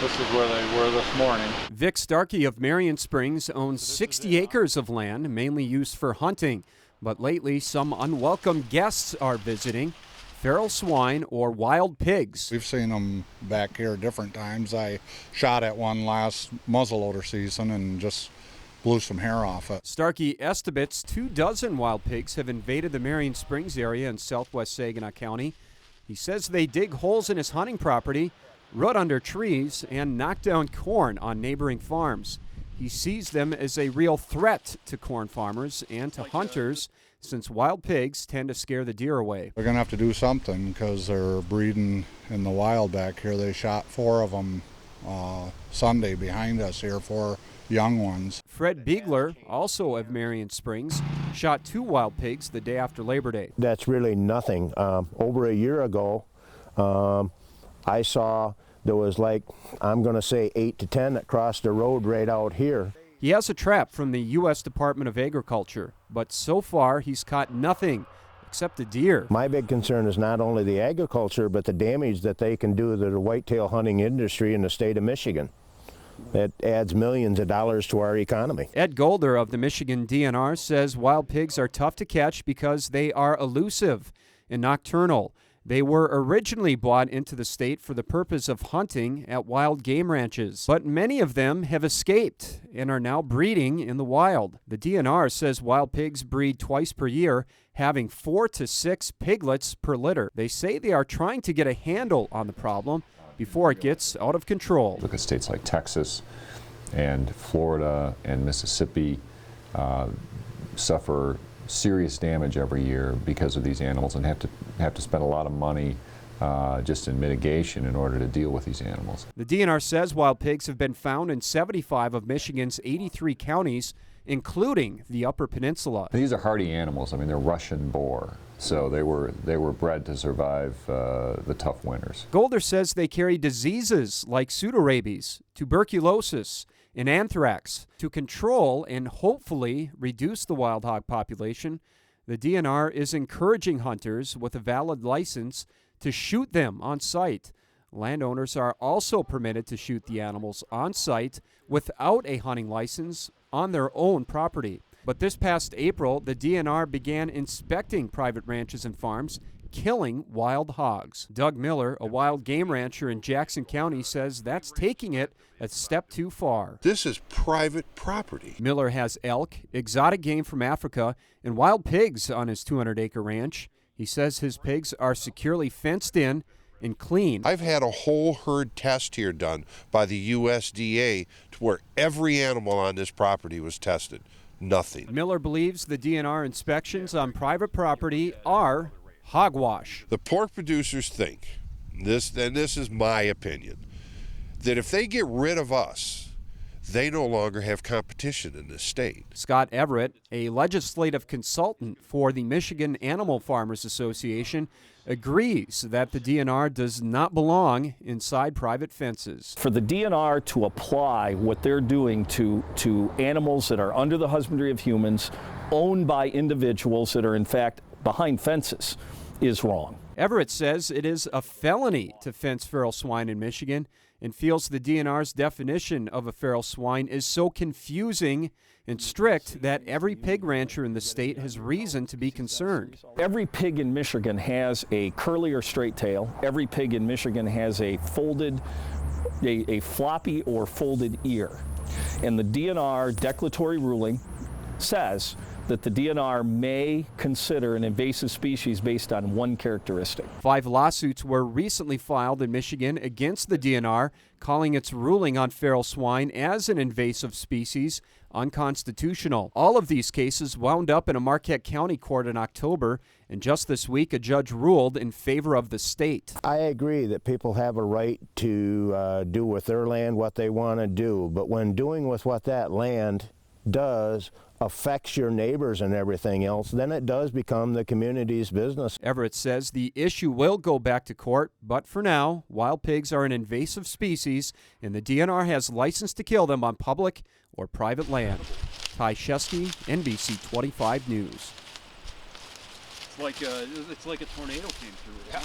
This is where they were this morning. Vic Starkey of Marion Springs owns 60 acres of land, mainly used for hunting. But lately, some unwelcome guests are visiting. Feral swine or wild pigs. We've seen them back here different times. I shot at one last muzzleloader season and just blew some hair off it. Starkey estimates 24 wild pigs have invaded the Marion Springs area in southwest Saginaw County. He says they dig holes in his hunting property, root under trees, and knock down corn on neighboring farms. He sees them as a real threat to corn farmers and to hunters, since wild pigs tend to scare the deer away. We're going to have to do something because they're breeding in the wild back here. They shot 4 of them Sunday behind us here, 4 young ones. Fred Biegler, also of Marion Springs, shot 2 wild pigs the day after Labor Day. That's really nothing. Over a year ago, I saw there was I'm going to say 8 to 10 that crossed the road right out here. He has a trap from the U.S. Department of Agriculture, but so far he's caught nothing except a deer. My big concern is not only the agriculture, but the damage that they can do to the whitetail hunting industry in the state of Michigan. That adds millions of dollars to our economy. Ed Golder of the Michigan DNR says wild pigs are tough to catch because they are elusive and nocturnal. They were originally brought into the state for the purpose of hunting at wild game ranches, but many of them have escaped and are now breeding in the wild. The DNR says wild pigs breed twice per year, having 4 to 6 piglets per litter. They say they are trying to get a handle on the problem before it gets out of control. Look at states like Texas and Florida and Mississippi suffer serious damage every year because of these animals and have to spend a lot of money just in mitigation in order to deal with these animals. The DNR says wild pigs have been found in 75 of Michigan's 83 counties, including the Upper Peninsula. These are hardy animals. I mean, they're Russian boar, so they were bred to survive the tough winters. Golder says they carry diseases like pseudorabies, tuberculosis, and anthrax. To control and hopefully reduce the wild hog population, the DNR is encouraging hunters with a valid license to shoot them on site. Landowners are also permitted to shoot the animals on site without a hunting license on their own property. But this past April, the DNR began inspecting private ranches and farms, killing wild hogs. Doug Miller, a wild game rancher in Jackson County, says that's taking it a step too far. This is private property. Miller has elk, exotic game from Africa, and wild pigs on his 200-acre ranch. He says his pigs are securely fenced in and clean. I've had a whole herd test here done by the USDA to where every animal on this property was tested. Nothing. Miller believes the DNR inspections on private property are hogwash. The pork producers think, and this is my opinion, that if they get rid of us, they no longer have competition in this state. Scott Everett, a legislative consultant for the Michigan Animal Farmers Association, agrees that the DNR does not belong inside private fences. For the DNR to apply what they're doing to animals that are under the husbandry of humans, owned by individuals that are in fact behind fences, is wrong. Everett says it is a felony to fence feral swine in Michigan and feels the DNR's definition of a feral swine is so confusing and strict that every pig rancher in the state has reason to be concerned. Every pig in Michigan has a curly or straight tail. Every pig in Michigan has a floppy or folded ear. And the DNR declaratory ruling says that the DNR may consider an invasive species based on one characteristic. 5 lawsuits were recently filed in Michigan against the DNR, calling its ruling on feral swine as an invasive species unconstitutional. All of these cases wound up in a Marquette County court in October, and just this week a judge ruled in favor of the state. I agree that people have a right to do with their land what they want to do, but when doing with what that land does affects your neighbors and everything else, then it does become the community's business. Everett says the issue will go back to court, but for now, wild pigs are an invasive species, and the DNR has license to kill them on public or private land. Ty Shesky, NBC 25 News. It's like a tornado came through. Yeah.